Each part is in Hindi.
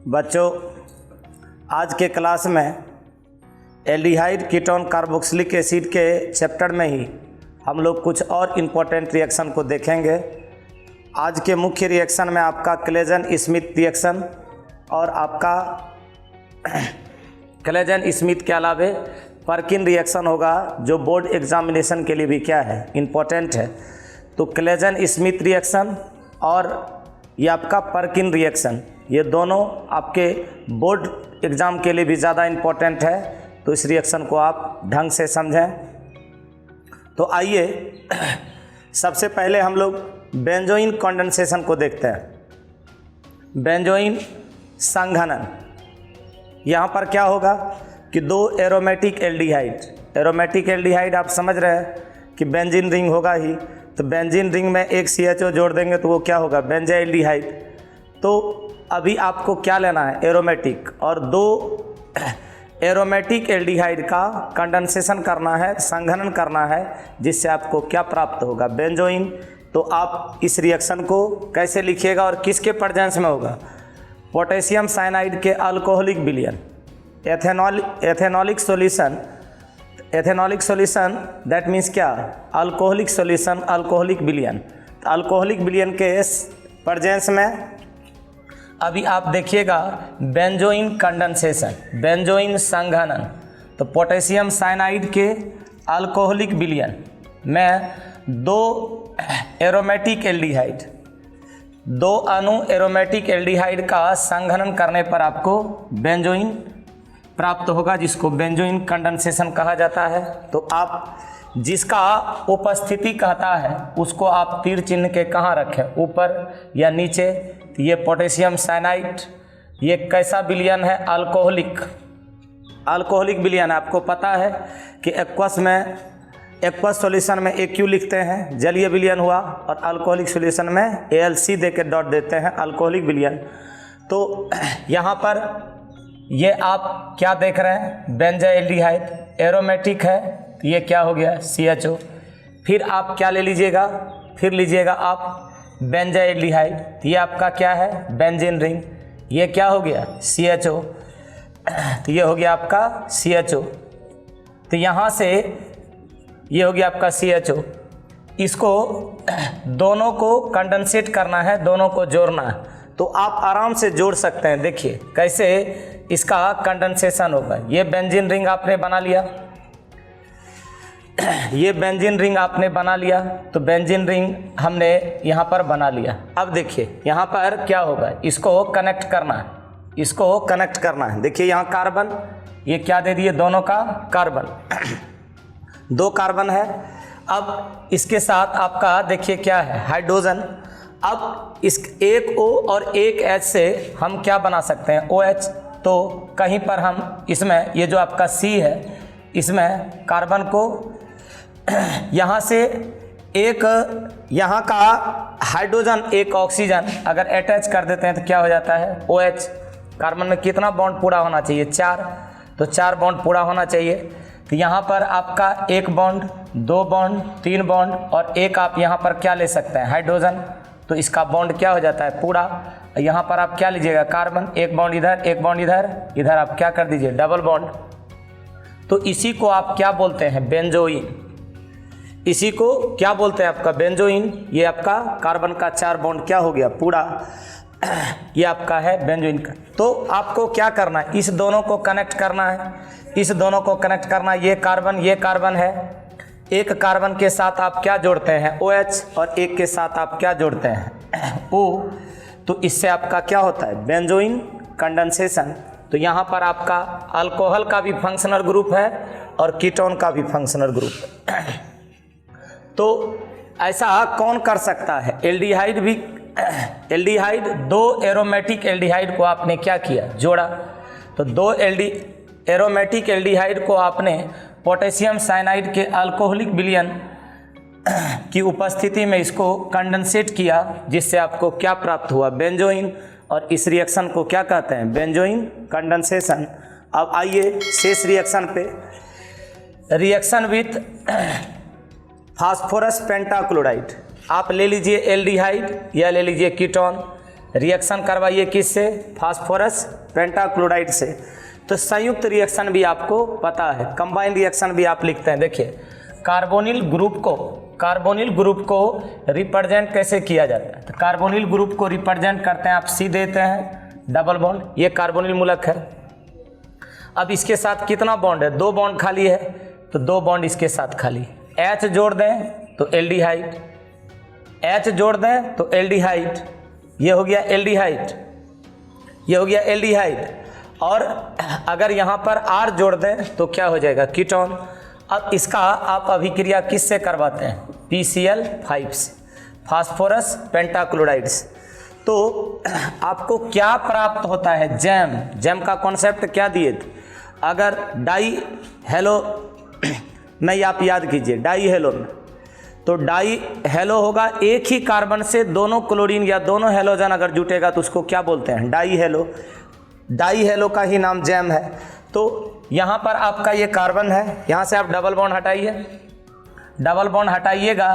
बच्चों, आज के क्लास में एल्डिहाइड कीटोन कार्बोक्सिलिक एसिड के चैप्टर में ही हम लोग कुछ और इम्पोर्टेंट रिएक्शन को देखेंगे। आज के मुख्य रिएक्शन में आपका क्लेजन स्मिथ रिएक्शन और आपका क्लेजन स्मिथ के अलावे पर्किन रिएक्शन होगा, जो बोर्ड एग्जामिनेशन के लिए भी क्या है, इम्पोर्टेंट है। तो क्लेजन स्मिथ रिएक्शन और ये आपका पर्किन रिएक्शन, ये दोनों आपके बोर्ड एग्ज़ाम के लिए भी ज़्यादा इम्पोर्टेंट है। तो इस रिएक्शन को आप ढंग से समझें। तो आइए सबसे पहले हम लोग बेंजोइन कंडेंसेशन को देखते हैं। बेंजोइन संघनन, यहाँ पर क्या होगा कि दो एरोमेटिक एल्डिहाइड आप समझ रहे हैं कि बेंजीन रिंग होगा ही, तो बेंजीन रिंग में एक CHO जोड़ देंगे तो वो क्या होगा, बेंजाइल्डिहाइड। तो अभी आपको क्या लेना है, एरोमेटिक, और दो एरोमेटिक एल्डिहाइड का कंडेंसेशन करना है, संघनन करना है, जिससे आपको क्या प्राप्त होगा, बेंजोइन। तो आप इस रिएक्शन को कैसे लिखिएगा और किसके प्रेजेंस में होगा, पोटेशियम साइनाइड के अल्कोहलिक विलयन, एथेनॉलिक सॉल्यूशन दैट मीन्स क्या, अल्कोहलिक सॉल्यूशन, अल्कोहलिक विलयन। अल्कोहलिक विलयन के प्रेजेंस में अभी आप देखिएगा बेंजोइन कंडेंसेशन, बेंजोइन संघनन। तो पोटेशियम साइनाइड के अल्कोहलिक विलयन में दो अणु एरोमेटिक एल्डिहाइड का संघनन करने पर आपको बेंजोइन प्राप्त होगा, जिसको बेंजोइन कंडेंसेशन कहा जाता है। तो आप जिसका उपस्थिति कहता है उसको आप तीर चिन्ह के कहाँ रखें, ऊपर या नीचे। तो ये पोटेशियम साइनाइड, ये कैसा विलयन है, अल्कोहलिक विलयन। आपको पता है कि एक्वस सॉल्यूशन में AQ लिखते हैं, जलीय विलयन हुआ, और अल्कोहलिक सॉल्यूशन में ALC दे के डॉट देते हैं, अल्कोहलिक विलयन। तो यहाँ पर ये आप क्या देख रहे हैं, बेंजाइल्डिहाइड एरोमेटिक है, तो ये क्या हो गया, CHO। फिर आप क्या ले लीजिएगा, फिर लीजिएगा आप बेंजाइल्डिहाइड, तो ये आपका क्या है, बेंजीन रिंग, ये क्या हो गया, CHO, तो ये हो गया आपका CHO। तो यहाँ से ये हो गया आपका CHO। इसको दोनों को कंडेंसेट करना है, दोनों को जोड़ना है। तो आप आराम से जोड़ सकते हैं। देखिए कैसे इसका कंडेंसेशन होगा। ये बेंजीन रिंग आपने बना लिया, ये बेंजीन रिंग आपने बना लिया, तो बेंजीन रिंग हमने यहाँ पर बना लिया। अब देखिए यहाँ पर क्या होगा, इसको कनेक्ट करना है, इसको कनेक्ट करना है। देखिए यहाँ कार्बन, ये क्या दे दिए, दोनों का कार्बन, दो कार्बन है। अब इसके साथ आपका देखिए क्या है, हाइड्रोजन। अब इस एक O और एक H से हम क्या बना सकते हैं, OH। तो कहीं पर हम इसमें ये जो आपका C है, इसमें कार्बन को यहाँ से एक, यहाँ का हाइड्रोजन एक ऑक्सीजन अगर अटैच कर देते हैं तो क्या हो जाता है, OH। कार्बन में कितना बॉन्ड पूरा होना चाहिए, 4, तो 4 बॉन्ड पूरा होना चाहिए। तो यहाँ पर आपका एक बॉन्ड, 2 बॉन्ड, 3 बॉन्ड, और एक आप यहाँ पर क्या ले सकते हैं, हाइड्रोजन। तो इसका बॉन्ड क्या हो जाता है, पूरा। यहाँ पर आप क्या लीजिएगा, कार्बन, एक बॉन्ड इधर, एक बॉन्ड इधर, इधर आप क्या कर दीजिए, डबल बॉन्ड। तो इसी को आप क्या बोलते हैं, बेंजोइन। इसी को क्या बोलते हैं, आपका बेंजोइन। ये आपका कार्बन का 4 बॉन्ड क्या हो गया, पूरा, ये आपका है बेंजोइन का। तो आपको क्या करना है, इस दोनों को कनेक्ट करना है, इस दोनों को कनेक्ट करना है। ये कार्बन है, एक कार्बन के साथ आप क्या जोड़ते हैं, OH, और एक के साथ आप क्या जोड़ते हैं, O। तो इससे आपका क्या होता है, बेंजोइन कंडेंसेशन। तो यहाँ पर आपका अल्कोहल का भी फंक्शनल ग्रुप है और कीटोन का भी फंक्शनल ग्रुप है। तो ऐसा कौन कर सकता है, एल्डिहाइड, दो एरोमेटिक एल्डिहाइड को आपने क्या किया, जोड़ा। तो दो एरोमेटिक एल्डिहाइड को आपने पोटेशियम साइनाइड के अल्कोहलिक विलयन की उपस्थिति में इसको कंडेंसेट किया, जिससे आपको क्या प्राप्त हुआ, बेंजोइन। और इस रिएक्शन को क्या कहते हैं, बेंजोइन कंडेंसेशन। अब आइए शेष रिएक्शन पे, रिएक्शन विथ फास्फोरस पेंटाक्लोराइड। आप ले लीजिए एल्डिहाइड या ले लीजिए कीटोन। रिएक्शन करवाइए किससे, फास्फोरस पेंटाक्लोराइड से। तो संयुक्त रिएक्शन भी आपको पता है, कंबाइंड रिएक्शन भी आप लिखते हैं। देखिए कार्बोनिल ग्रुप को रिप्रेजेंट कैसे किया जाता है, तो कार्बोनिल ग्रुप को रिप्रेजेंट करते हैं आप सी देते हैं डबल बॉन्ड, ये कार्बोनिल मूलक है। अब इसके साथ कितना बॉन्ड है, 2 बॉन्ड खाली है, तो 2 बॉन्ड इसके साथ खाली। H जोड़ दें तो एल्डिहाइड, H जोड़ दें तो एल्डिहाइड, ये हो गया एल्डिहाइड, ये हो गया एल्डिहाइड। और अगर यहाँ पर R जोड़ दें तो क्या हो जाएगा, कीटोन। अब इसका आप अभिक्रिया किससे करवाते हैं, PCl5 से, फास्फोरस पेंटाक्लोराइड से। तो आपको क्या प्राप्त होता है, जैम का कॉन्सेप्ट क्या दिए थे, अगर डाई हेलो नहीं आप याद कीजिए, डाई हेलो, तो डाई हेलो होगा एक ही कार्बन से दोनों क्लोरीन या दोनों हेलोजन अगर जुटेगा तो उसको क्या बोलते हैं, डाई हेलो। डाई हेलो का ही नाम जैम है। तो यहाँ पर आपका ये कार्बन है, यहाँ से आप डबल बॉन्ड हटाइए, डबल बॉन्ड हटाइएगा,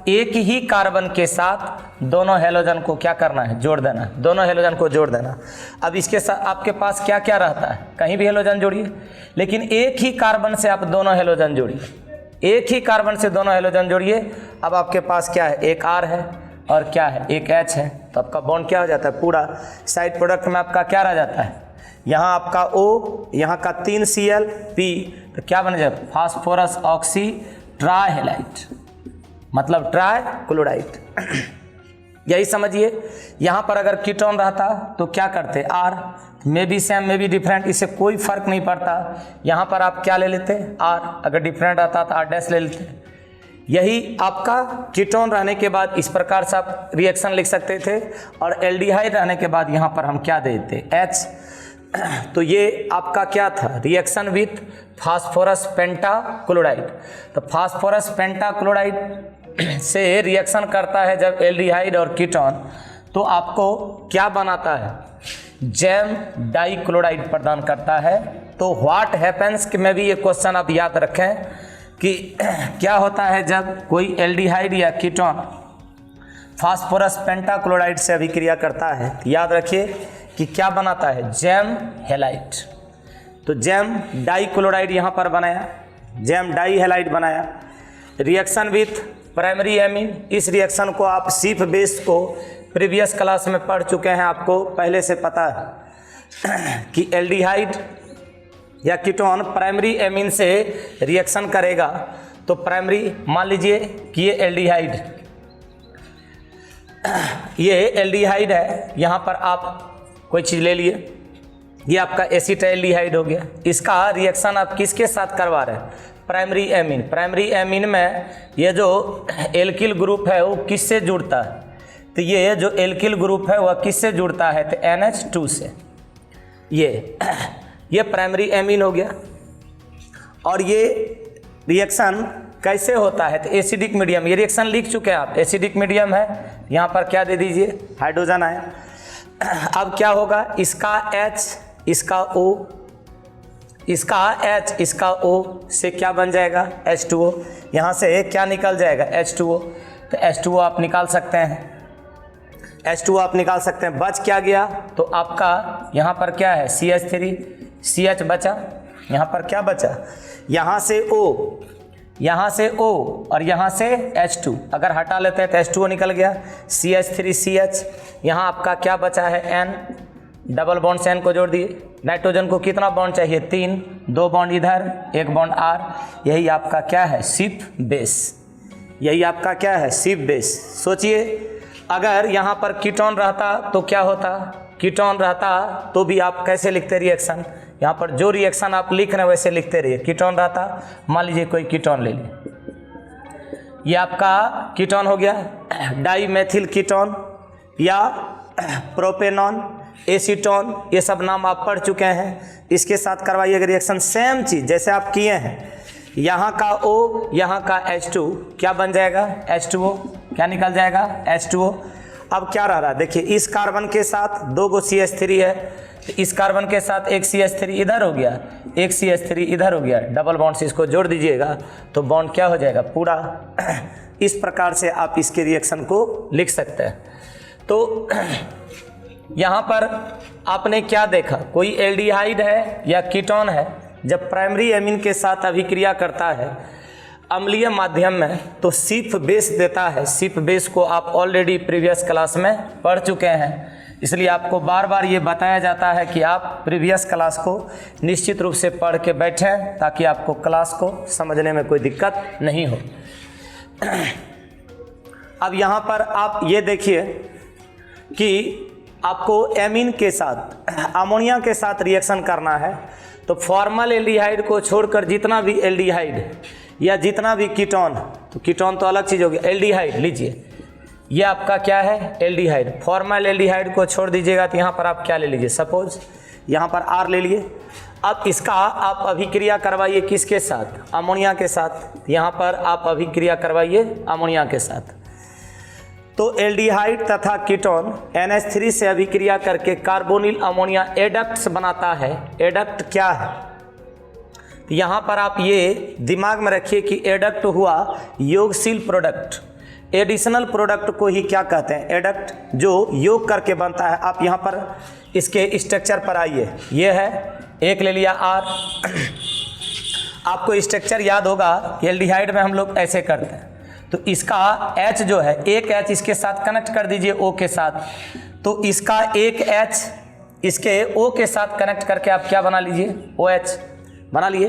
एक ही कार्बन के साथ दोनों हेलोजन को क्या करना है, जोड़ देना, दोनों हेलोजन को जोड़ देना। अब इसके साथ आपके पास क्या क्या रहता है, कहीं भी हेलोजन जोड़िए, लेकिन एक ही कार्बन से आप दोनों हेलोजन जोड़िए, एक ही कार्बन से दोनों हेलोजन जोड़िए। अब आपके पास क्या है, एक R है और क्या है, एक H है, तो आपका बॉन्ड क्या हो जाता है, पूरा साइड प्रोडक्ट में आपका क्या रह जाता है, यहाँ आपका O, यहाँ का 3 Cl P, तो क्या बन जाए, फास्फोरस ऑक्सी ट्राइहेलाइड, मतलब ट्राई क्लोराइड। यही समझिए। यहाँ पर अगर कीटोन रहता तो क्या करते, R, may be same may be different, इससे कोई फर्क नहीं पड़ता। यहाँ पर आप क्या ले लेते, R, अगर डिफरेंट रहता तो R' ले लेते। यही आपका कीटोन रहने के बाद इस प्रकार से आप रिएक्शन लिख सकते थे, और एल्डिहाइड रहने के बाद यहाँ पर हम क्या देते, H। तो ये आपका क्या था, रिएक्शन विथ फास्फोरस पेंटाक्लोराइड। तो फास्फोरस पेंटाक्लोराइड से रिएक्शन करता है जब एल्डिहाइड और कीटोन, तो आपको क्या बनाता है, जैम डाइक्लोराइड प्रदान करता है। तो व्हाट हैपेंस में भी ये क्वेश्चन आप याद रखें कि क्या होता है जब कोई एल्डिहाइड या कीटोन फास्फोरस पेंटाक्लोराइड से अभिक्रिया करता है, याद रखिए कि क्या बनाता है, जैम हेलाइड। तो जैम डाइक्लोराइड यहाँ पर बनाया, जैम डाई हेलाइड बनाया। रिएक्शन विथ प्राइमरी एमीन, इस रिएक्शन को आप सीफ बेस को प्रीवियस क्लास में पढ़ चुके हैं, आपको पहले से पता है कि एल्डिहाइड या कीटोन प्राइमरी एमीन से रिएक्शन करेगा। तो प्राइमरी मान लीजिए कि ये एल्डिहाइड है, यहाँ पर आप कोई चीज़ ले लिए, ये आपका एसिटाइल्डिहाइड हो गया। इसका रिएक्शन आप किसके साथ करवा रहे हैं, प्राइमरी एमीन। प्राइमरी एमीन में ये जो एल्किल ग्रुप है वो किससे जुड़ता है, तो ये जो एल्किल ग्रुप है वह किससे जुड़ता है, तो NH2 से। ये प्राइमरी एमीन हो गया। और ये रिएक्शन कैसे होता है, तो एसिडिक मीडियम, ये रिएक्शन लिख चुके हैं आप, एसिडिक मीडियम है, यहाँ पर क्या दे दीजिए, हाइड्रोजन आया। अब क्या होगा, इसका H इसका O, इसका H इसका O से क्या बन जाएगा, H2O। यहाँ से क्या निकल जाएगा, H2O। तो H2O आप निकाल सकते हैं, H2O आप निकाल सकते हैं। बच क्या गया, तो आपका यहाँ पर क्या है, CH3, CH बचा, यहाँ पर क्या बचा, यहाँ से O, यहाँ से O और यहाँ से H2, अगर हटा लेते हैं तो H2O निकल गया, CH3 CH, यहाँ आपका क्या बचा है, N, डबल बॉन्ड से N को जोड़ दिए। नाइट्रोजन को कितना बॉन्ड चाहिए, 3, 2 बॉन्ड इधर, 1 बॉन्ड R, यही आपका क्या है, सिप बेस, यही आपका क्या है, सिप बेस। सोचिए अगर यहाँ पर कीटोन रहता तो क्या होता, कीटोन रहता तो भी आप कैसे लिखते रिएक्शन, यहाँ पर जो रिएक्शन आप लिख रहे हैं वैसे लिखते रहिए। कीटोन रहता, मान लीजिए कोई कीटोन ले लिए, ये आपका कीटोन हो गया, डाईमेथिल कीटोन या प्रोपेनॉन, एसीटोन, ये सब नाम आप पढ़ चुके हैं। इसके साथ करवाइएगा रिएक्शन, सेम चीज़ जैसे आप किए हैं। यहाँ का O, यहाँ का H2 क्या बन जाएगा, H2O, क्या निकल जाएगा, H2O। अब क्या रह रहा है, देखिए इस कार्बन के साथ 2 गो CH3 है, तो इस कार्बन के साथ एक CH3 इधर हो गया, एक CH3 इधर हो गया, डबल बॉन्ड से इसको जोड़ दीजिएगा तो बॉन्ड क्या हो जाएगा, पूरा। इस प्रकार से आप इसके रिएक्शन को लिख सकते हैं। तो यहाँ पर आपने क्या देखा, कोई एल्डिहाइड है या कीटोन है, जब प्राइमरी एमीन के साथ अभिक्रिया करता है अम्लीय माध्यम में तो सिर्फ बेस देता है। सिर्फ बेस को आप ऑलरेडी प्रीवियस क्लास में पढ़ चुके हैं, इसलिए आपको बार बार ये बताया जाता है कि आप प्रीवियस क्लास को निश्चित रूप से पढ़ के बैठें ताकि आपको क्लास को समझने में कोई दिक्कत नहीं हो। अब यहाँ पर आप ये देखिए कि आपको एमीन के साथ अमोनिया के साथ रिएक्शन करना है, तो फॉर्मल एल्डिहाइड को छोड़कर जितना भी एल्डिहाइड या जितना भी कीटोन, तो कीटोन तो अलग चीज़ होगी, एल्डिहाइड लीजिए, ये आपका क्या है, एल्डिहाइड। फॉर्मल एल्डिहाइड को छोड़ दीजिएगा तो यहाँ पर आप क्या ले लीजिए, सपोज यहाँ पर R ले लिए। अब इसका आप अभिक्रिया करवाइए किसके साथ, अमोनिया के साथ। यहाँ पर आप अभिक्रिया करवाइए अमोनिया के साथ, तो एल्डिहाइड तथा कीटोन NH3 से अभिक्रिया करके कार्बोनिल अमोनिया एडक्ट्स बनाता है। एडक्ट क्या है, तो यहाँ पर आप ये दिमाग में रखिए कि एडक्ट हुआ योगशील प्रोडक्ट। एडिशनल प्रोडक्ट को ही क्या कहते हैं, एडक्ट, जो योग करके बनता है। आप यहाँ पर इसके स्ट्रक्चर पर आइए, ये है, एक ले लिया R। आपको स्ट्रक्चर याद होगा, एल्डिहाइड में हम लोग ऐसे करते हैं, तो इसका H जो है, एक H इसके साथ कनेक्ट कर दीजिए O के साथ, तो इसका एक H इसके O के साथ कनेक्ट करके आप क्या बना लीजिए, OH बना लिए।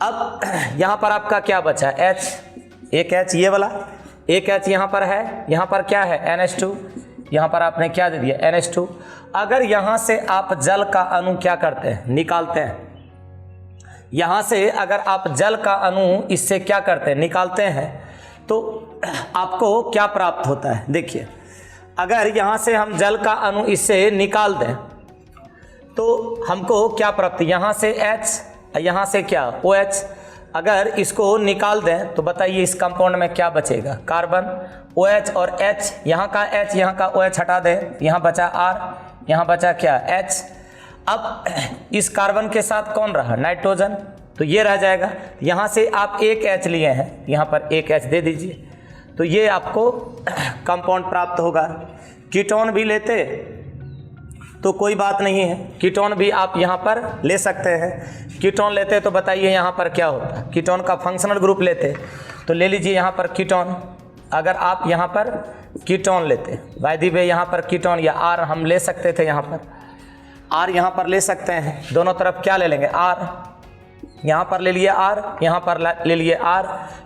अब यहाँ पर आपका क्या बचा, H, एक H ये वाला, एक H यहाँ पर है, यहाँ पर क्या है, NH2, यहाँ पर आपने क्या दे दिया, NH2। अगर यहाँ से आप जल का अणु क्या करते हैं, निकालते हैं, यहाँ से अगर आप जल का अणु इससे क्या करते हैं, निकालते हैं, तो आपको क्या प्राप्त होता है। देखिए, अगर यहाँ से हम जल का अणु इससे निकाल दें तो हमको क्या प्राप्त, यहाँ से H, यहाँ से क्या, OH। अगर इसको निकाल दें तो बताइए इस कंपाउंड में क्या बचेगा, कार्बन, OH और H। यहाँ का H, यहाँ का OH हटा दें, यहाँ बचा R, यहाँ बचा क्या, H। अब इस कार्बन के साथ कौन रहा, नाइट्रोजन, तो ये रह जाएगा। यहाँ से आप एक H लिए हैं, यहाँ पर एक H दे दीजिए, तो ये आपको कंपाउंड प्राप्त होगा। कीटोन भी लेते तो कोई बात नहीं है, कीटोन भी आप यहाँ पर ले सकते हैं। कीटोन लेते तो बताइए यहाँ पर क्या होता, कीटोन का फंक्शनल ग्रुप लेते तो ले लीजिए यहाँ पर कीटोन। अगर आप यहाँ पर कीटोन लेते, बाय द वे यहाँ पर कीटोन या R हम ले सकते थे, यहाँ पर R यहाँ पर ले सकते हैं, दोनों तरफ क्या ले लेंगे, R, यहाँ पर ले लिए R, यहाँ पर ले लिए R,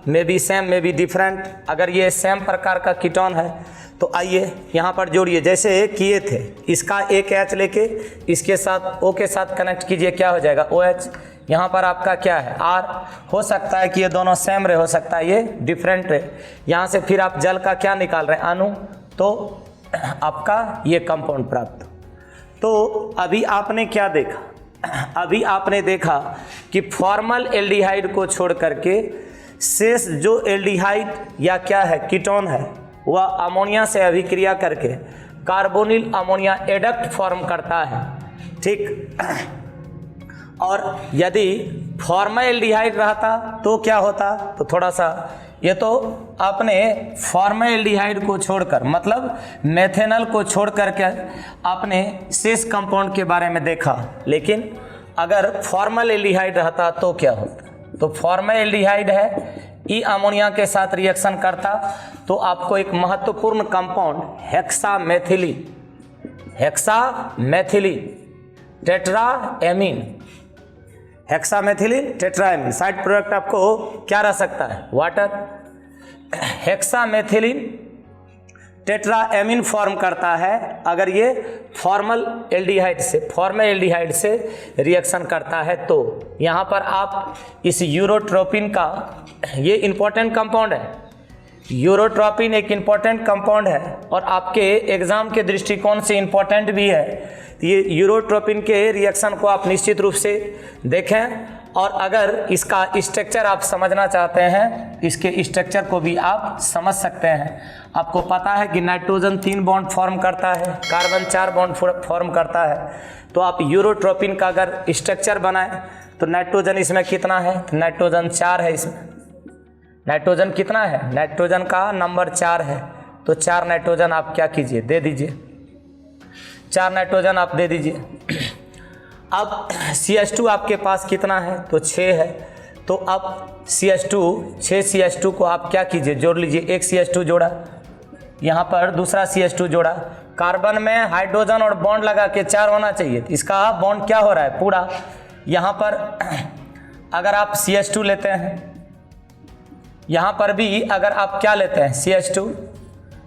may be same may be different. अगर ये सेम प्रकार का कीटोन है तो आइए यहाँ पर जोड़िए, जैसे किए थे, इसका एक H लेके इसके साथ O के साथ कनेक्ट कीजिए, क्या हो जाएगा, OH। यहाँ पर आपका क्या है, R। हो सकता है कि ये दोनों सेम रहे, हो सकता है ये डिफरेंट रहे। यहाँ से फिर आप जल का क्या निकाल रहे हैं, अणु, तो आपका ये कंपाउंड प्राप्त। तो अभी आपने क्या देखा, अभी आपने देखा कि फॉर्मल एल्डिहाइड को छोड़ करके शेष जो एल्डिहाइड या क्या है, कीटोन है, वह अमोनिया से अभिक्रिया करके कार्बोनिल अमोनिया एडक्ट फॉर्म करता है, ठीक। और यदि फॉर्मल एल्डिहाइड रहता तो क्या होता, तो थोड़ा सा ये तो आपने फॉर्मल एल्डिहाइड को छोड़कर, मतलब मेथेनॉल को छोड़ करके आपने शेष कंपाउंड के बारे में देखा, लेकिन अगर फॉर्मल एल्डिहाइड रहता तो क्या होता, तो फॉर्मल एल्डिहाइड है, ई अमोनिया के साथ रिएक्शन करता तो आपको एक महत्वपूर्ण compound hexamethylene tetraammine, hexamethylene tetraammine, side product आपको क्या रह सकता है, वाटर। हेक्सामेथिलीन टेट्राएमीन फॉर्म करता है अगर ये फॉर्मल एल्डिहाइड से रिएक्शन करता है। तो यहाँ पर आप इस यूरोट्रोपिन का, ये इंपॉर्टेंट कंपाउंड है, यूरोट्रोपिन एक इंपॉर्टेंट कंपाउंड है और आपके एग्जाम के दृष्टिकोण से इंपॉर्टेंट भी है। तो ये यूरोट्रोपिन के रिएक्शन को आप निश्चित रूप से देखें, और अगर इसका स्ट्रक्चर आप समझना चाहते हैं, इसके स्ट्रक्चर को भी आप समझ सकते हैं। आपको पता है कि नाइट्रोजन 3 बॉन्ड फॉर्म करता है, कार्बन 4 बॉन्ड फॉर्म करता है, तो आप यूरोट्रोपिन का अगर स्ट्रक्चर बनाएं तो नाइट्रोजन इसमें कितना है, नाइट्रोजन 4 है, इसमें नाइट्रोजन कितना है, नाइट्रोजन का नंबर 4 है, तो 4 नाइट्रोजन आप क्या कीजिए, दे दीजिए। 4 नाइट्रोजन आप दे दीजिए। अब CH2 आपके पास कितना है, तो 6 है। तो अब CH2 6 CH2 को आप क्या कीजिए, जोड़ लीजिए। एक CH2 जोड़ा, यहाँ पर दूसरा CH2 जोड़ा। कार्बन में हाइड्रोजन और बॉन्ड लगा के 4 होना चाहिए, इसका बॉन्ड क्या हो रहा है, पूरा। यहाँ पर अगर आप CH2 लेते हैं, यहाँ पर भी अगर आप क्या लेते हैं CH2,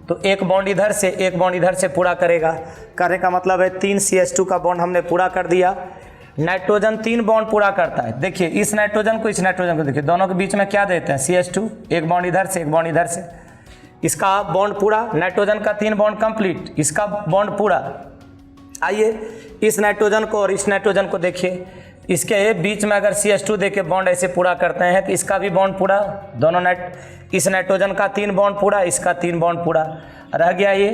तो एक बॉन्ड इधर से एक बॉन्ड इधर से पूरा करेगा। करने का मतलब है 3 CH2 का बॉन्ड हमने पूरा कर दिया। नाइट्रोजन 3 बॉन्ड पूरा करता है। देखिए इस नाइट्रोजन को इस नाइट्रोजन को देखिए, दोनों के बीच में क्या देते हैं, CH2, एक बॉन्ड इधर से एक बॉन्ड इधर से, इसका बॉन्ड पूरा। नाइट्रोजन का 3 बॉन्ड कंप्लीट, इसका बॉन्ड पूरा। आइए इस नाइट्रोजन को और इस नाइट्रोजन को देखिए, इसके बीच में अगर CH2 देके बॉन्ड ऐसे पूरा करते हैं तो इसका भी बॉन्ड पूरा। दोनों इस नाइट्रोजन का 3 बॉन्ड पूरा, इसका 3 बॉन्ड पूरा। रह गया ये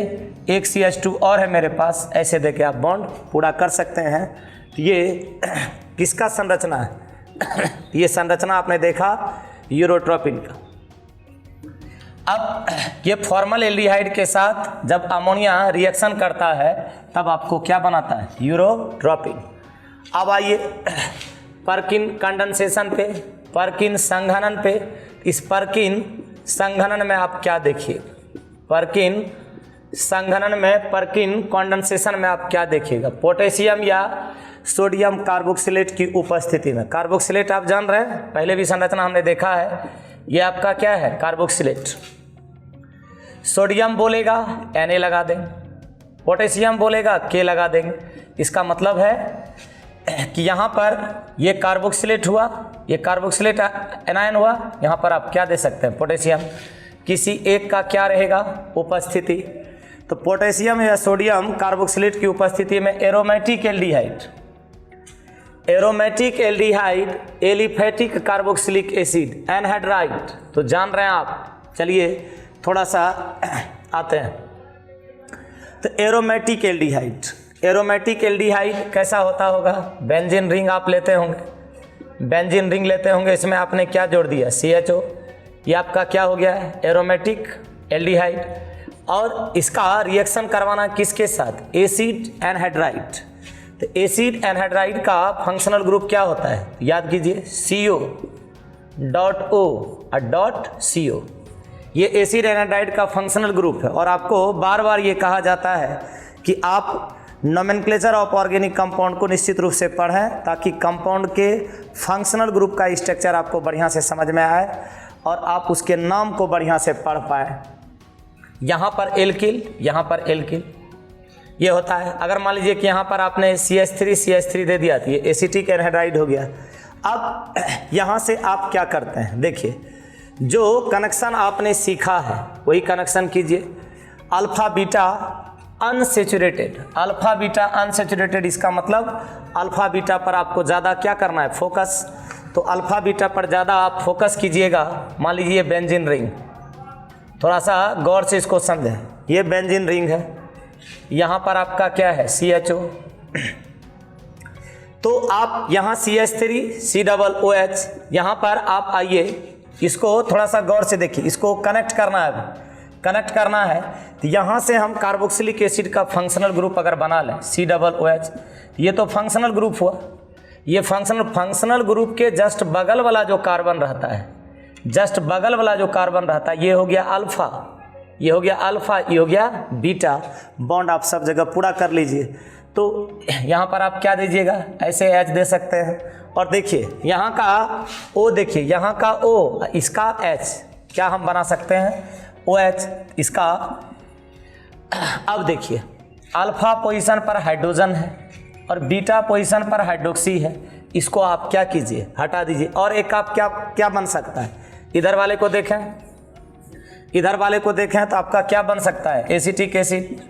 एक CH2 और है मेरे पास, ऐसे देके आप बॉन्ड पूरा कर सकते हैं। ये किसका संरचना है ये संरचना आपने देखा यूरोट्रोपिन का। अब ये फॉर्मल एल्डिहाइड के साथ जब अमोनिया रिएक्शन करता है तब आपको क्या बनाता है, यूरोट्रोपिन। अब आइए पर्किन कंडेंसेशन पे, पर्किन संघनन पे। इस पर्किन संघनन में आप क्या देखिए, पर्किन संघनन में, पर्किन कंडेंसेशन में आप क्या देखिएगा, पोटेशियम या सोडियम कार्बोक्सिलेट की उपस्थिति में। कार्बोक्सिलेट आप जान रहे हैं, पहले भी संरचना हमने देखा है। ये आपका क्या है, कार्बोक्सिलेट। सोडियम बोलेगा Na लगा देंगे, पोटेशियम बोलेगा K लगा देंगे। इसका मतलब है कि यहाँ पर ये कार्बोक्सिलेट हुआ, ये कार्बोक्सिलेट एनायन हुआ, यहाँ पर आप क्या दे सकते हैं, पोटेशियम। किसी एक का क्या रहेगा, उपस्थिति। तो पोटेशियम या सोडियम कार्बोक्सिलेट की उपस्थिति में aromatic aldehyde, aromatic aldehyde, aliphatic carboxylic acid, anhydride. तो जान रहे हैं आप। चलिए थोड़ा सा आते हैं। तो एरोमेटिक एल्डिहाइड, एरोमेटिक एल्डिहाइड कैसा होता होगा, बेंजीन रिंग आप लेते होंगे, बेंजीन रिंग लेते होंगे, इसमें आपने क्या जोड़ दिया, CHO। ये आपका क्या हो गया है, एरोमेटिक एल्डिहाइड। और इसका रिएक्शन करवाना किसके साथ, एसिड एनहाइड्राइड। तो एसिड एनहाइड्राइड का फंक्शनल ग्रुप क्या होता है, याद कीजिए, CO.O और .CO। ये एसिड एनहाइड्राइड का फंक्शनल ग्रुप है। और आपको बार बार ये कहा जाता है कि आप नोमेनक्लेचर ऑफ ऑर्गेनिक कंपाउंड को निश्चित रूप से पढ़ें, ताकि कंपाउंड के फंक्शनल ग्रुप का स्ट्रक्चर आपको बढ़िया से समझ में आए और आप उसके नाम को बढ़िया से पढ़ पाए। यहाँ पर एल्किल, यहाँ पर एल्किल ये होता है। अगर मान लीजिए कि यहाँ पर आपने CH3 दे दिया तो ये एसिटिक एनहाइड्राइड हो गया। अब यहाँ से आप क्या करते हैं, देखिए जो कनेक्शन आपने सीखा है वही कनेक्शन कीजिए। Alpha beta unsaturated, alpha beta unsaturated, इसका मतलब अल्फा बीटा पर आपको ज़्यादा क्या करना है, फोकस। तो अल्फा बीटा पर ज़्यादा आप फोकस कीजिएगा। मान लीजिए बेंजीन रिंग, थोड़ा सा गौर से इसको समझें। ये बेंजीन रिंग है, यहाँ पर आपका क्या है, CHO। तो आप यहाँ CH3 COOH, यहाँ पर आप आइए, इसको थोड़ा सा गौर से देखिए, इसको कनेक्ट करना है, कनेक्ट करना है। तो यहाँ से हम कार्बोक्सिलिक एसिड का फंक्शनल ग्रुप अगर बना लें COOH, ये तो फंक्शनल ग्रुप हुआ। ये फंक्शनल ग्रुप के जस्ट बगल वाला जो कार्बन रहता है, जस्ट बगल वाला जो कार्बन रहता है, ये हो गया अल्फा, ये हो गया अल्फा, ये हो गया बीटा। बॉन्ड आप सब जगह पूरा कर लीजिए। तो यहाँ पर आप क्या दीजिएगा, ऐसे H दे सकते हैं। और देखिए यहाँ का O, देखिए यहाँ का O, इसका H क्या हम बना सकते हैं, OH इसका। अब देखिए अल्फा पोजीशन पर हाइड्रोजन है और बीटा पोजीशन पर हाइड्रोक्सी है, इसको आप क्या कीजिए, हटा दीजिए। और एक आप क्या क्या बन सकता है, इधर वाले को देखें, इधर वाले को देखें तो आपका क्या बन सकता है, एसिटिक एसिड,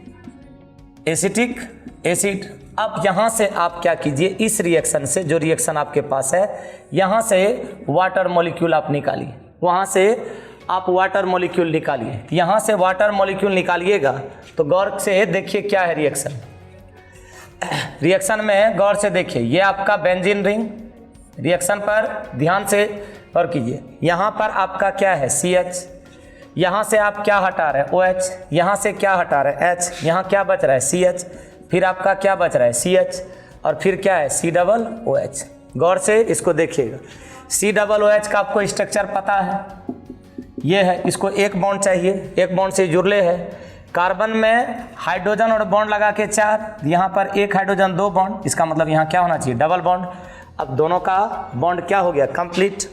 एसिटिक एसिड। अब यहाँ से आप क्या कीजिए, इस रिएक्शन से, जो रिएक्शन आपके पास है, यहाँ से वाटर मॉलिक्यूल आप निकालिए, वहाँ से आप वाटर मॉलिक्यूल निकालिए। यहाँ से वाटर मॉलिक्यूल निकालिएगा तो गौर से देखिए क्या है रिएक्शन, रिएक्शन में गौर से देखिए, ये आपका बेंजीन रिंग, रिएक्शन पर ध्यान से गौर कीजिए। यहाँ पर आपका क्या है, CH, यहाँ से आप क्या हटा रहे हैं, OH, यहाँ से क्या हटा रहे हैं, H, यहाँ क्या बच रहा है, CH। फिर आपका क्या बच रहा है CH, और फिर क्या है COOH। गौर से इसको देखिएगा, COOH का आपको स्ट्रक्चर पता है, ये है, इसको एक बॉन्ड चाहिए, एक बॉन्ड से जुड़ले है। कार्बन में हाइड्रोजन और बॉन्ड लगा के 4, यहाँ पर एक हाइड्रोजन 2 बॉन्ड, इसका मतलब यहाँ क्या होना चाहिए डबल बॉन्ड। अब दोनों का बॉन्ड क्या हो गया कंप्लीट।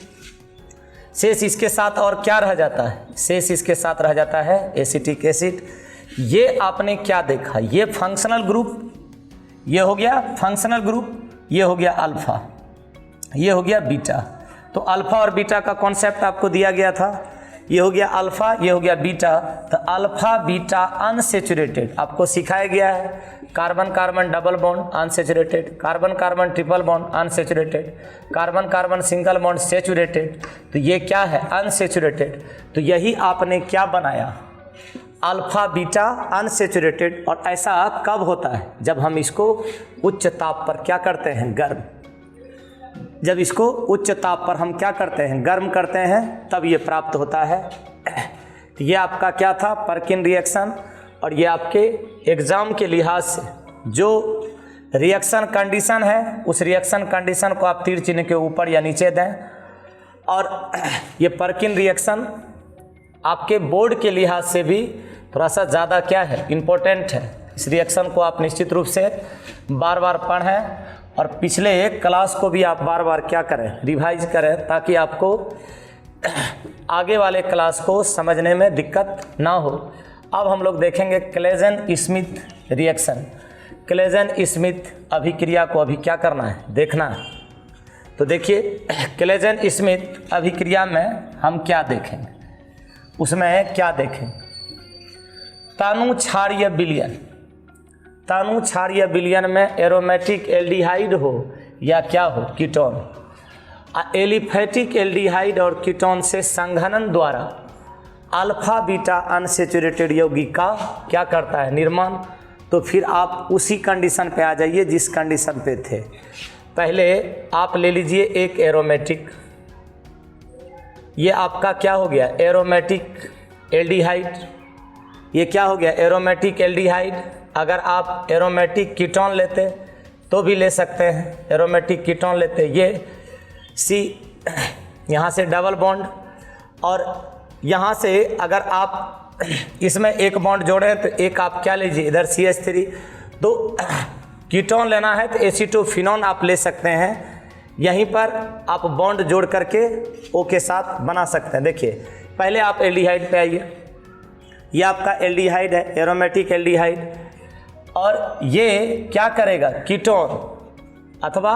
शेष इसके साथ और क्या रह जाता है, शेष इसके साथ रह जाता है एसिटिक एसिड। ये आपने क्या देखा, ये फंक्शनल ग्रुप, ये हो गया फंक्शनल ग्रुप, ये हो गया अल्फा, ये हो गया बीटा। तो अल्फा और बीटा का कॉन्सेप्ट आपको दिया गया था, ये हो गया अल्फा, ये हो गया बीटा। तो अल्फा बीटा अनसेचुरेटेड आपको सिखाया गया है, carbon carbon double bond unsaturated, carbon carbon triple bond unsaturated, carbon carbon single bond saturated. तो ये क्या है अनसेचुरेटेड। तो यही आपने क्या बनाया अल्फा बीटा अनसेचुरेटेड। और ऐसा कब होता है, जब हम इसको उच्च ताप पर क्या करते हैं गर्म, जब इसको उच्च ताप पर हम क्या करते हैं गर्म करते हैं, तब ये प्राप्त होता है। तो ये आपका क्या था पर्किन रिएक्शन। और ये आपके एग्ज़ाम के लिहाज से जो रिएक्शन कंडीशन है, उस रिएक्शन कंडीशन को आप तीर चिन्ह के ऊपर या नीचे दें। और ये पर्किन रिएक्शन आपके बोर्ड के लिहाज से भी थोड़ा सा ज़्यादा क्या है इम्पोर्टेंट है। इस रिएक्शन को आप निश्चित रूप से बार बार पढ़ें, और पिछले एक क्लास को भी आप बार बार क्या करें रिवाइज करें, ताकि आपको आगे वाले क्लास को समझने में दिक्कत ना हो। अब हम लोग देखेंगे Claisen Smith reaction. Claisen Smith अभिक्रिया को अभी क्या करना है देखना है। तो देखिए क्लेजन स्मिथ अभिक्रिया में हम क्या देखेंगे, उसमें क्या देखें तानु क्षारीय विलयन। तानु क्षारीय विलयन में एरोमेटिक एल्डिहाइड हो या क्या हो कीटोन, एलिफेटिक एल्डिहाइड और कीटोन से संघनन द्वारा अल्फा बीटा अनसेचुरेटेड यौगिक का क्या करता है निर्माण। तो फिर आप उसी कंडीशन पे आ जाइए जिस कंडीशन पे थे। पहले आप ले लीजिए एक एरोमेटिक, ये आपका क्या हो गया एरोमेटिक एल्डिहाइड, ये क्या हो गया एरोमेटिक एल्डिहाइड। अगर आप एरोमेटिक कीटोन लेते तो भी ले सकते हैं, एरोमेटिक कीटोन लेते ये सी, यहाँ से डबल बॉन्ड, और यहाँ से अगर आप इसमें एक बॉन्ड जोड़े तो एक आप क्या लीजिए इधर CH3। तो कीटोन लेना है तो एसीटोफिनोन आप ले सकते हैं, यहीं पर आप बॉन्ड जोड़ करके O के साथ बना सकते हैं। देखिए पहले आप एल्डिहाइड पे आइए, ये आपका एल्डिहाइड है एरोमेटिक एल्डिहाइड, और ये क्या करेगा कीटोन अथवा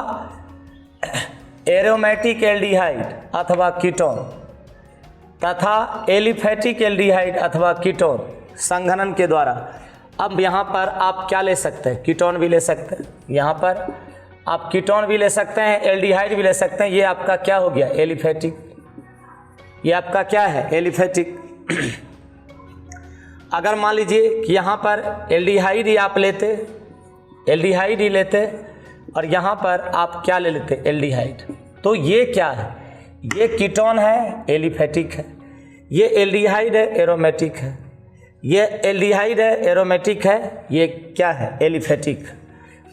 एरोमेटिक एल्डिहाइड अथवा कीटोन तथा एलिफेटिक एल्डिहाइड अथवा कीटोन संघनन के द्वारा। अब यहाँ पर आप क्या ले सकते हैं कीटोन भी ले सकते हैं, यहाँ पर आप कीटोन भी ले सकते हैं एल्डिहाइड भी ले सकते हैं। ये आपका क्या हो गया एलिफेटिक, ये आपका क्या है एलिफेटिक। अगर मान लीजिए कि यहाँ पर एल्डिहाइड ही आप लेते, एल्डिहाइड ही लेते, और यहाँ पर आप क्या ले लेते एल्डिहाइड, तो ये क्या है ये कीटोन है एलिफेटिक है, ये एल्डिहाइड है एरोमेटिक है, ये एल्डिहाइड है एरोमेटिक है, ये क्या है एलिफेटिक।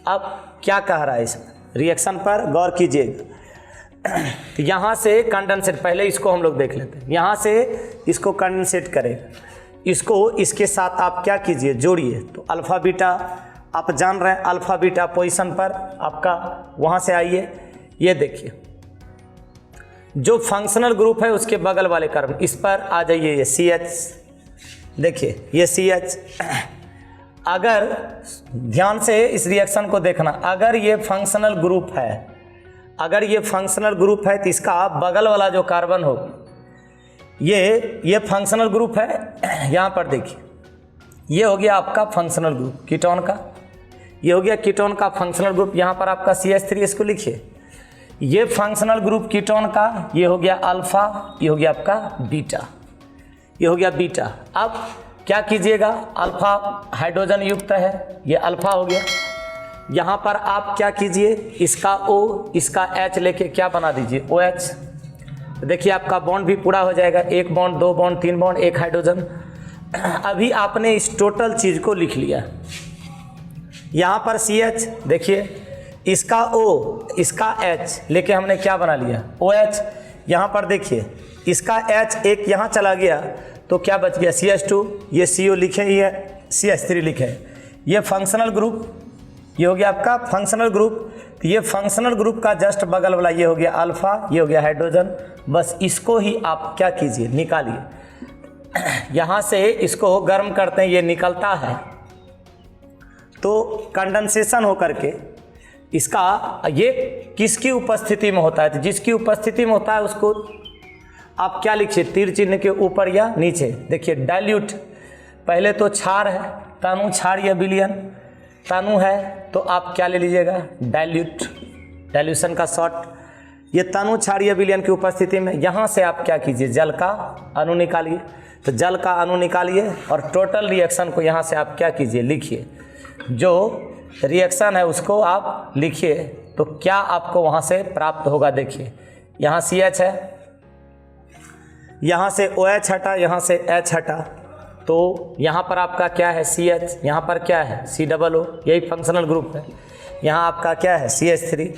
अब क्या कह रहा है इसमें रिएक्शन पर गौर कीजिएगा। यहाँ से कंडेंसेट, पहले इसको हम लोग देख लेते हैं, यहाँ से इसको कंडेंसेट करेगा, इसको इसके साथ आप क्या कीजिए जोड़िए। तो अल्फ़ा बीटा आप जान रहे हैं, अल्फ़ा बीटा पोजीशन पर आपका वहाँ से आइए, ये देखिए जो फंक्शनल ग्रुप है उसके बगल वाले कार्बन इस पर आ जाइए, ये CH, देखिए ये CH। अगर ध्यान से इस रिएक्शन को देखना, अगर ये फंक्शनल ग्रुप है, अगर ये फंक्शनल ग्रुप है तो इसका बगल वाला जो कार्बन हो ये फंक्शनल ग्रुप है। यहाँ पर देखिए ये हो गया आपका फंक्शनल ग्रुप कीटोन का, ये हो गया कीटोन का फंक्शनल ग्रुप। यहाँ पर आपका CH3 इसको लिखिए, ये फंक्शनल ग्रुप कीटोन का, ये हो गया अल्फा, ये हो गया आपका बीटा, ये हो गया बीटा। अब क्या कीजिएगा अल्फा हाइड्रोजन युक्त है, ये अल्फा हो गया। यहाँ पर आप क्या कीजिए इसका O इसका H लेके क्या बना दीजिए OH। देखिए आपका बॉन्ड भी पूरा हो जाएगा, एक बॉन्ड दो बॉन्ड तीन बॉन्ड एक हाइड्रोजन। अभी आपने इस टोटल चीज़ को लिख लिया, यहाँ पर CH देखिए, इसका O, इसका H लेके हमने क्या बना लिया, OH। यहाँ पर देखिए इसका H एक यहाँ चला गया तो क्या बच गया, CH2, ये CO लिखे ही है, CH3 लिखे है। ये फंक्शनल ग्रुप, ये हो गया आपका फंक्शनल ग्रुप। तो ये फंक्शनल ग्रुप का जस्ट बगल वाला ये हो गया अल्फा, ये हो गया हाइड्रोजन। बस इसको ही आप क्या कीजिए, निकालिए। यहाँ से इसको गर्म करते हैं, ये निकलता है तो कंडेंसेशन होकर के इसका, ये किसकी उपस्थिति में होता है, तो जिसकी उपस्थिति में होता है उसको आप क्या लिखिए, तीर चिन्ह के ऊपर या नीचे। देखिए डाइल्यूट, पहले तो क्षार है, तनु क्षार या विलयन, तनु है तो आप क्या ले लीजिएगा, डाइल्यूट, डाइल्यूशन का शॉर्ट। ये तनु क्षार या विलयन की उपस्थिति में यहाँ से आप क्या कीजिए, जल का अणु निकालिए। तो जल का अणु निकालिए और टोटल रिएक्शन को यहाँ से आप क्या कीजिए, लिखिए। जो रिएक्शन है उसको आप लिखिए, तो क्या आपको वहाँ से प्राप्त होगा। देखिए यहाँ CH है, यहाँ से OH हटा, यहाँ से H हटा, तो यहाँ पर आपका क्या है, CH, यहाँ पर क्या है, COO, यही फंक्शनल ग्रुप है। यहाँ आपका क्या है, CH3।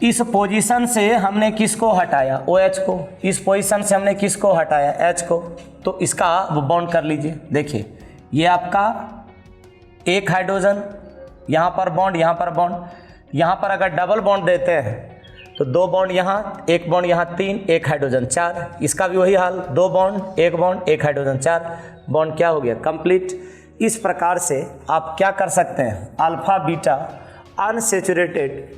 इस पोजीशन से हमने किसको हटाया, OH को, इस पोजीशन से हमने किसको हटाया, H को। तो इसका बॉन्ड कर लीजिए। देखिए ये आपका एक हाइड्रोजन, यहाँ पर बॉन्ड, यहाँ पर बॉन्ड। यहाँ पर अगर डबल बॉन्ड देते हैं तो 2 बॉन्ड यहाँ, 1 बॉन्ड यहाँ, 3, 1 हाइड्रोजन 4। इसका भी वही हाल, 2 बॉन्ड, 1 बॉन्ड, 1 हाइड्रोजन 4 बॉन्ड क्या हो गया, कंप्लीट। इस प्रकार से आप क्या कर सकते हैं, alpha beta unsaturated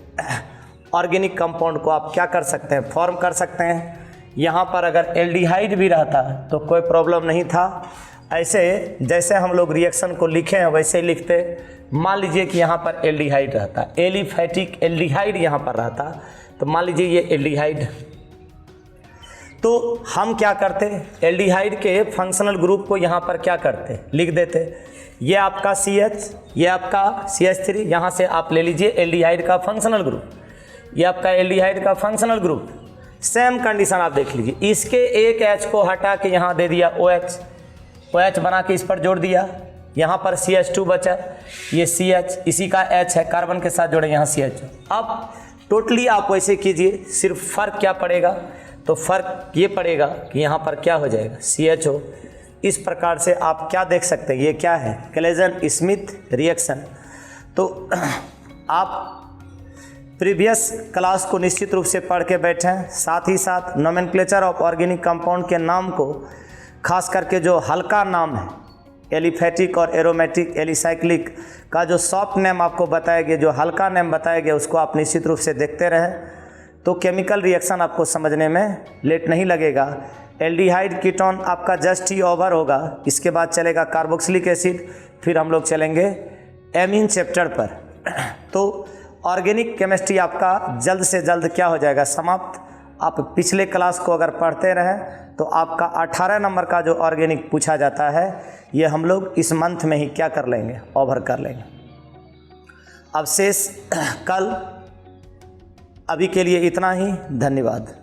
organic compound को आप क्या कर सकते हैं, फॉर्म कर सकते हैं। यहाँ पर अगर एल्डिहाइड भी रहता तो कोई प्रॉब्लम नहीं था। ऐसे जैसे हम लोग रिएक्शन को लिखे हैं वैसे ही लिखते। मान लीजिए कि यहाँ पर एल्डिहाइड रहता, एलिफैटिक एल्डिहाइड यहाँ पर रहता, तो मान लीजिए ये एल्डिहाइड, तो हम क्या करते, एल्डिहाइड के फंक्शनल ग्रुप को यहाँ पर क्या करते, लिख देते। ये आपका CH, ये आपका CH3, यहाँ से आप ले लीजिए एल्डिहाइड का फंक्शनल ग्रुप, ये आपका एल्डिहाइड का फंक्शनल ग्रुप। सेम कंडीशन आप देख लीजिए, इसके एक H को हटा के यहाँ दे दिया OH, OH बना के इस पर जोड़ दिया, यहाँ पर CH2 बचा, ये CH, इसी का H है, कार्बन के साथ जोड़े, यहाँ CH। अब टोटली आप वैसे कीजिए, सिर्फ फ़र्क क्या पड़ेगा, तो फ़र्क ये पड़ेगा कि यहाँ पर क्या हो जाएगा, CHO। इस प्रकार से आप क्या देख सकते हैं, ये क्या है, क्लेजन स्मिथ रिएक्शन। तो आप प्रीवियस क्लास को निश्चित रूप से पढ़ के बैठें, साथ ही साथ नोमेनक्लेचर ऑफ ऑर्गेनिक कंपाउंड के नाम को, खास करके जो हल्का नाम है एलिफैटिक और एरोमेटिक एलिसाइक्लिक का जो सॉफ्ट नेम आपको बताया गया, जो हल्का नेम बताया गया, उसको आप निश्चित रूप से देखते रहें, तो केमिकल रिएक्शन आपको समझने में लेट नहीं लगेगा। एल्डिहाइड कीटोन आपका जस्ट ही ओवर होगा, इसके बाद चलेगा कार्बोक्सिलिक एसिड, फिर हम लोग चलेंगे एमीन चैप्टर पर। तो ऑर्गेनिक केमिस्ट्री आपका जल्द से जल्द क्या हो जाएगा, समाप्त। आप पिछले क्लास को अगर पढ़ते रहें तो आपका 18 नंबर का जो ऑर्गेनिक पूछा जाता है, ये हम लोग इस मंथ में ही क्या कर लेंगे, ओवर कर लेंगे। अब शेष कल, अभी के लिए इतना ही, धन्यवाद।